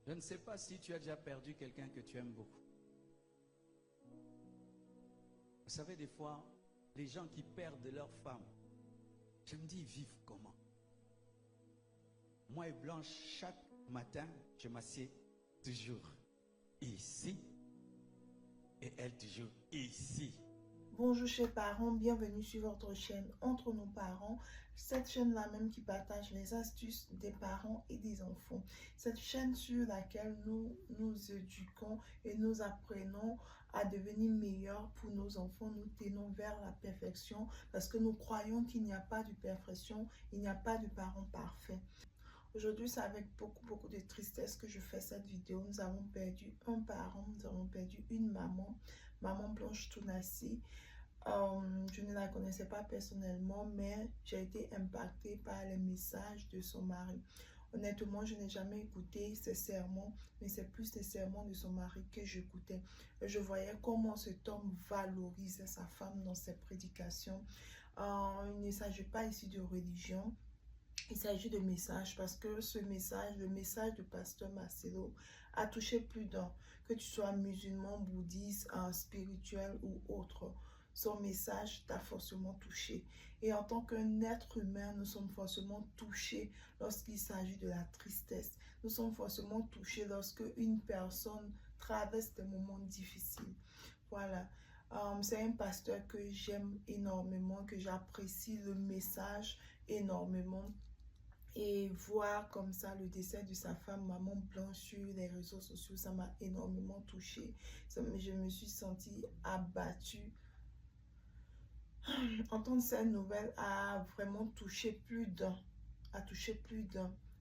Je ne sais pas si tu as déjà perdu quelqu'un que tu aimes beaucoup. Vous savez, des fois, les gens qui perdent leur femme, je me dis, ils vivent comment? Moi et Blanche, chaque matin, je m'assieds toujours ici et elle toujours ici. Bonjour chers parents, bienvenue sur votre chaîne Entre nos parents, cette chaîne-là même qui partage les astuces des parents et des enfants. Cette chaîne sur laquelle nous éduquons et nous apprenons à devenir meilleurs pour nos enfants. Nous tenons vers la perfection parce que nous croyons qu'il n'y a pas de perfection, il n'y a pas de parents parfaits. Aujourd'hui, c'est avec beaucoup de tristesse que je fais cette vidéo. Nous avons perdu un parent, nous avons perdu une maman, maman Blanche Tounassi. Je ne la connaissais pas personnellement, mais j'ai été impactée par les messages de son mari. Honnêtement, je n'ai jamais écouté ses sermons, mais c'est plus les sermons de son mari que j'écoutais. Je voyais comment cet homme valorisait sa femme dans ses prédications. Il ne s'agit pas ici de religion. Il s'agit de message parce que ce message, le message de Pasteur Marcelo a touché plus d'un, que tu sois musulman, bouddhiste, spirituel ou autre. Son message t'a forcément touché. Et en tant qu'un être humain, nous sommes forcément touchés lorsqu'il s'agit de la tristesse. Nous sommes forcément touchés lorsque une personne traverse des moments difficiles. Voilà. C'est un pasteur que j'aime énormément, que j'apprécie le message énormément. Et voir comme ça le décès de sa femme, maman Blanche, sur les réseaux sociaux, ça m'a énormément touchée. Je me suis sentie abattue. Entendre cette nouvelle a vraiment touché plus d'un.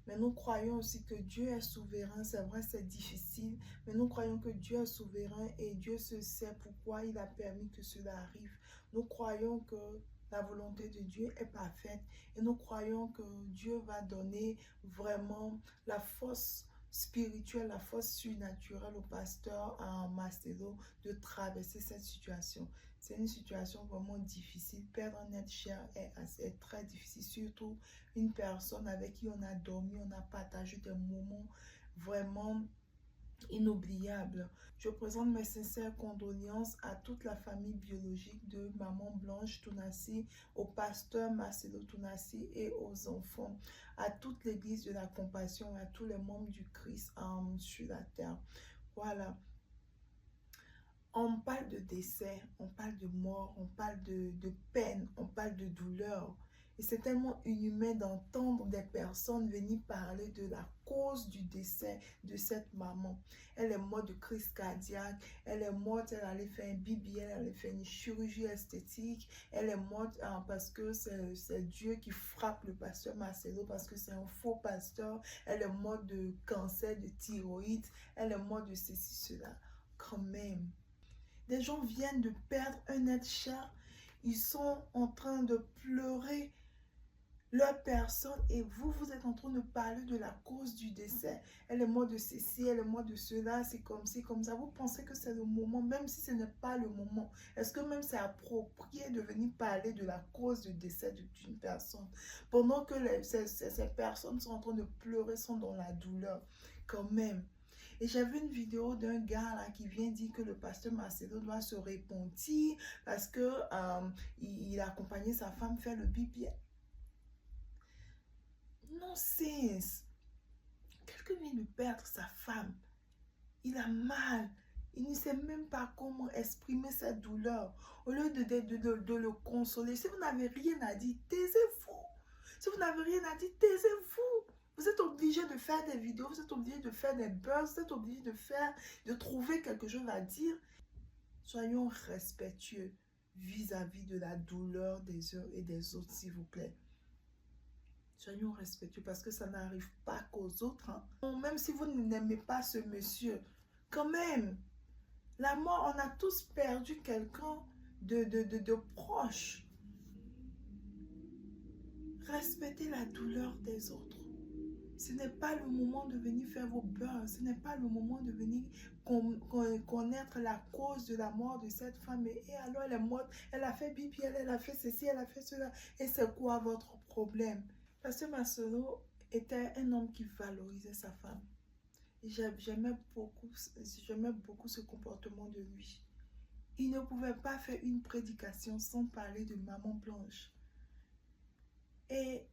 Mais nous croyons aussi que Dieu est souverain. C'est vrai, c'est difficile, mais nous croyons que Dieu est souverain et Dieu se sait pourquoi il a permis que cela arrive. Nous croyons que la volonté de Dieu est parfaite et nous croyons que Dieu va donner vraiment la force spirituelle, la force surnaturelle au pasteur Marcelo de traverser cette situation. C'est une situation vraiment difficile. Perdre un être cher est très difficile, surtout une personne avec qui on a dormi, on a partagé des moments vraiment inoubliable. Je présente mes sincères condoléances à toute la famille biologique de maman Blanche Tounassi, au pasteur Marcelo Tounassi et aux enfants, à toute l'église de la compassion et à tous les membres du Christ sur la terre. Voilà. On parle de décès, on parle de mort, on parle de peine, on parle de douleur. Et c'est tellement inhumain d'entendre des personnes venir parler de la cause du décès de cette maman. Elle est morte de crise cardiaque, elle est morte, elle allait faire un BBL, elle allait faire une chirurgie esthétique, elle est morte parce que c'est Dieu qui frappe le pasteur Marcelo parce que c'est un faux pasteur, elle est morte de cancer de thyroïde, elle est morte de ceci, cela. Quand même. Des gens viennent de perdre un être cher, ils sont en train de pleurer leur personne et vous êtes en train de parler de la cause du décès. Elle est morte de ceci, elle est morte de cela, c'est comme ci, comme ça. Vous pensez que c'est le moment, même si ce n'est pas le moment. Est-ce que même c'est approprié de venir parler de la cause du décès d'une personne pendant que ces personnes sont en train de pleurer, sont dans la douleur quand même? Et j'ai vu une vidéo d'un gars là qui vient dire que le pasteur Marcelo doit se repentir parce que il a accompagné sa femme faire le BBL. Non-sens. Quelqu'un vient de perdre sa femme. Il a mal. Il ne sait même pas comment exprimer sa douleur. Au lieu de le consoler, si vous n'avez rien à dire, taisez-vous. Si vous n'avez rien à dire, taisez-vous. Vous êtes obligé de faire des vidéos, vous êtes obligé de faire des buzz, vous êtes obligé de trouver quelque chose à dire. Soyons respectueux vis-à-vis de la douleur des uns et des autres, s'il vous plaît. Soyons respectueux parce que ça n'arrive pas qu'aux autres. Hein. Même si vous n'aimez pas ce monsieur, quand même, la mort, on a tous perdu quelqu'un de proche. Respectez la douleur des autres. Ce n'est pas le moment de venir faire vos buzz. Ce n'est pas le moment de venir connaître la cause de la mort de cette femme. Et alors, elle est morte. Elle a fait BBL, elle a fait ceci, elle a fait cela. Et c'est quoi votre problème? Pasteur Marcelo était un homme qui valorisait sa femme. J'aimais beaucoup ce comportement de lui. Il ne pouvait pas faire une prédication sans parler de Maman Blanche. Et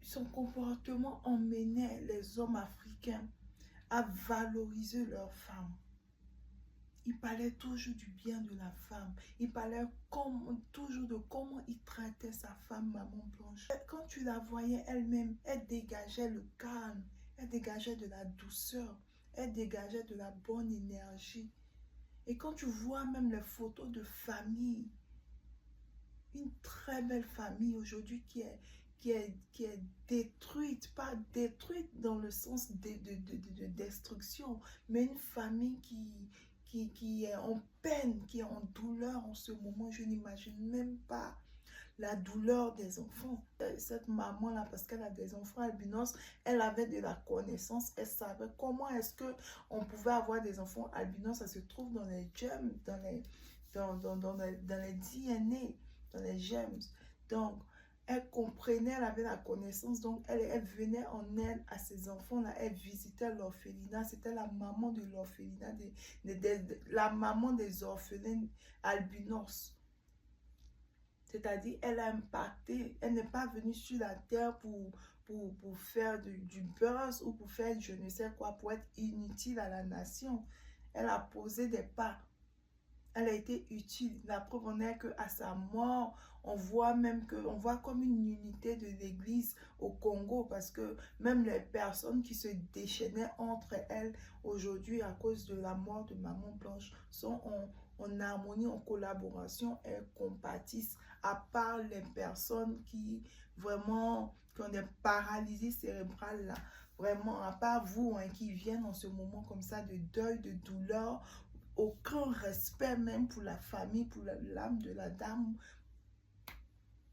son comportement emmenait les hommes africains à valoriser leurs femmes. Il parlait toujours du bien de la femme. Il parlait toujours de comment il traitait sa femme, Maman Blanche. Quand tu la voyais elle-même, elle dégageait le calme, elle dégageait de la douceur, elle dégageait de la bonne énergie. Et quand tu vois même les photos de famille, une très belle famille aujourd'hui qui est détruite, pas détruite dans le sens de destruction, mais une famille qui est en peine, qui est en douleur en ce moment. Je n'imagine même pas la douleur des enfants. Cette maman-là, parce qu'elle a des enfants albinos, elle avait de la connaissance, elle savait comment est-ce qu'on pouvait avoir des enfants albinos. Ça se trouve dans les germes, dans les DNA, dans les germes. Donc, elle comprenait, elle avait la connaissance, donc elle venait en aide à ces enfants-là, elle visitait l'orphelinat, c'était la maman de l'orphelinat, la maman des orphelins albinos. C'est-à-dire, elle a impacté, elle n'est pas venue sur la terre pour faire du buzz ou pour faire je ne sais quoi, pour être inutile à la nation. Elle a posé des pas. Elle a été utile. La preuve en est qu'à sa mort, on voit comme une unité de l'église au Congo, parce que même les personnes qui se déchaînaient entre elles aujourd'hui à cause de la mort de Maman Blanche sont en harmonie, en collaboration, elles compatissent, à part les personnes qui ont des paralysies cérébrales là. Vraiment, à part vous qui viennent en ce moment comme ça de deuil, de douleur, aucun respect même pour la famille, pour l'âme de la dame,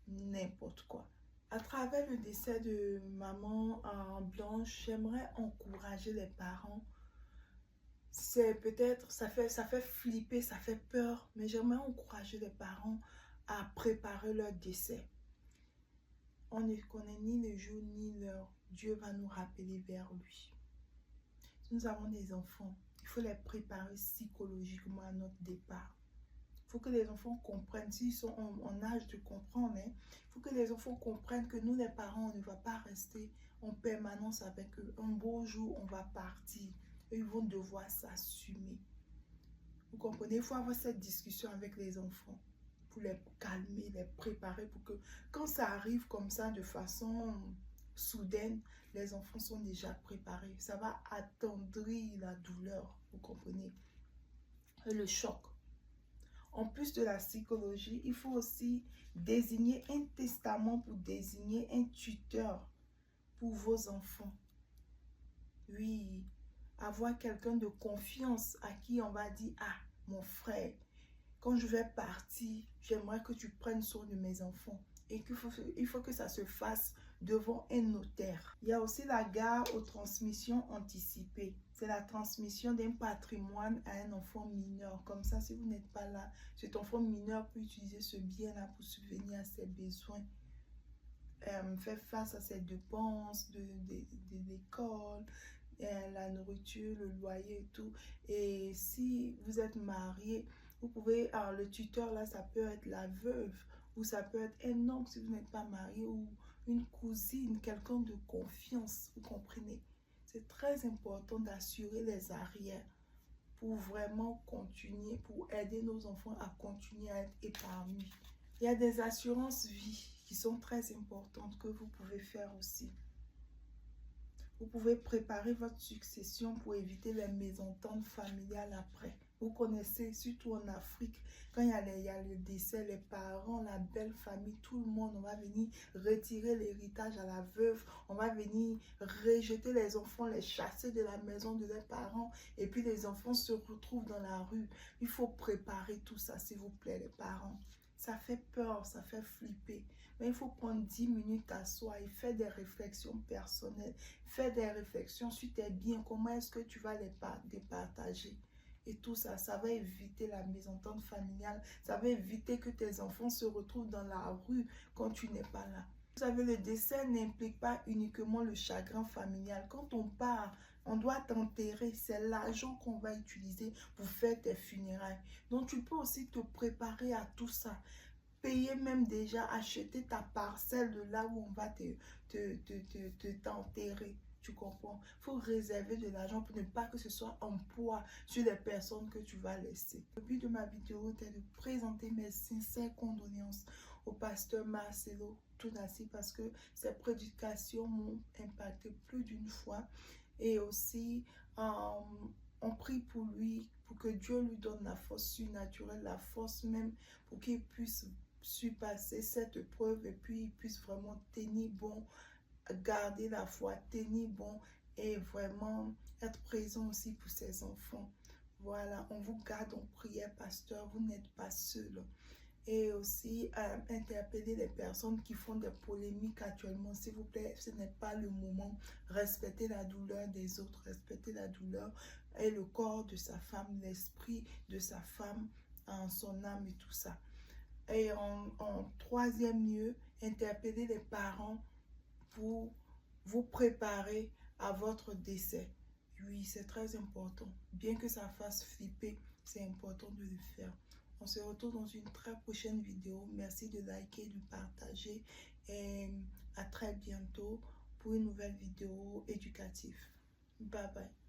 n'importe quoi. À travers le décès de Maman Blanche, j'aimerais encourager les parents. C'est peut-être, ça fait flipper, ça fait peur, mais j'aimerais encourager les parents à préparer leur décès. On ne connaît ni le jour ni l'heure. Dieu va nous rappeler vers lui. Nous avons des enfants. Il faut les préparer psychologiquement à notre départ. Il faut que les enfants comprennent, s'ils sont en âge de comprendre, il faut que les enfants comprennent que nous, les parents, on ne va pas rester en permanence avec eux. Un beau jour, on va partir. Eux, ils vont devoir s'assumer. Vous comprenez? Il faut avoir cette discussion avec les enfants pour les calmer, les préparer pour que quand ça arrive comme ça de façon soudaine, les enfants sont déjà préparés. Ça va attendrir la douleur, vous comprenez? Et le choc. En plus de la psychologie, il faut aussi désigner un testament pour désigner un tuteur pour vos enfants. Oui, avoir quelqu'un de confiance à qui on va dire, ah, mon frère, quand je vais partir, j'aimerais que tu prennes soin de mes enfants. Et qu'il faut que ça se fasse devant un notaire. Il y a aussi la garde aux transmissions anticipées. C'est la transmission d'un patrimoine à un enfant mineur. Comme ça, si vous n'êtes pas là, cet enfant mineur peut utiliser ce bien-là pour subvenir à ses besoins. Faire face à ses dépenses de l'école, la nourriture, le loyer et tout. Et si vous êtes marié, vous pouvez, alors le tuteur là, ça peut être la veuve, ou ça peut être un oncle si vous n'êtes pas marié, ou une cousine, quelqu'un de confiance, vous comprenez? C'est très important d'assurer les arrières pour vraiment continuer, pour aider nos enfants à continuer à être épargnés. Il y a des assurances vie qui sont très importantes que vous pouvez faire aussi. Vous pouvez préparer votre succession pour éviter les mésententes familiales après. Vous connaissez, surtout en Afrique, quand il y a le décès, les parents, la belle famille, tout le monde, on va venir retirer l'héritage à la veuve, on va venir rejeter les enfants, les chasser de la maison de leurs parents, et puis les enfants se retrouvent dans la rue. Il faut préparer tout ça, s'il vous plaît, les parents. Ça fait peur, ça fait flipper. Mais il faut prendre 10 minutes à soi et faire des réflexions personnelles. Faire des réflexions sur tes biens. Comment est-ce que tu vas les partager? Et tout ça, ça va éviter la mésentente familiale. Ça va éviter que tes enfants se retrouvent dans la rue quand tu n'es pas là. Vous savez, le décès n'implique pas uniquement le chagrin familial. Quand on part On doit t'enterrer. C'est l'argent qu'on va utiliser pour faire tes funérailles. Donc, tu peux aussi te préparer à tout ça. Payer même déjà, acheter ta parcelle de là où on va t'enterrer. Tu comprends? Il faut réserver de l'argent pour ne pas que ce soit un poids sur les personnes que tu vas laisser. Le but de ma vidéo est de présenter mes sincères condoléances au pasteur Marcelo Tounassi parce que ses prédications m'ont impacté plus d'une fois. Et aussi, on prie pour lui, pour que Dieu lui donne la force surnaturelle, la force même pour qu'il puisse surpasser cette épreuve et puis il puisse vraiment tenir bon, garder la foi, tenir bon et vraiment être présent aussi pour ses enfants. Voilà, on vous garde en prière, pasteur, vous n'êtes pas seul. Et aussi interpeller les personnes qui font des polémiques actuellement. S'il vous plaît, ce n'est pas le moment. Respectez la douleur des autres, respectez la douleur et le corps de sa femme, l'esprit de sa femme, son âme et tout ça. Et en troisième lieu, interpeller les parents pour vous préparer à votre décès. Oui, c'est très important. Bien que ça fasse flipper, c'est important de le faire. On se retrouve dans une très prochaine vidéo. Merci de liker, de partager et à très bientôt pour une nouvelle vidéo éducative. Bye bye.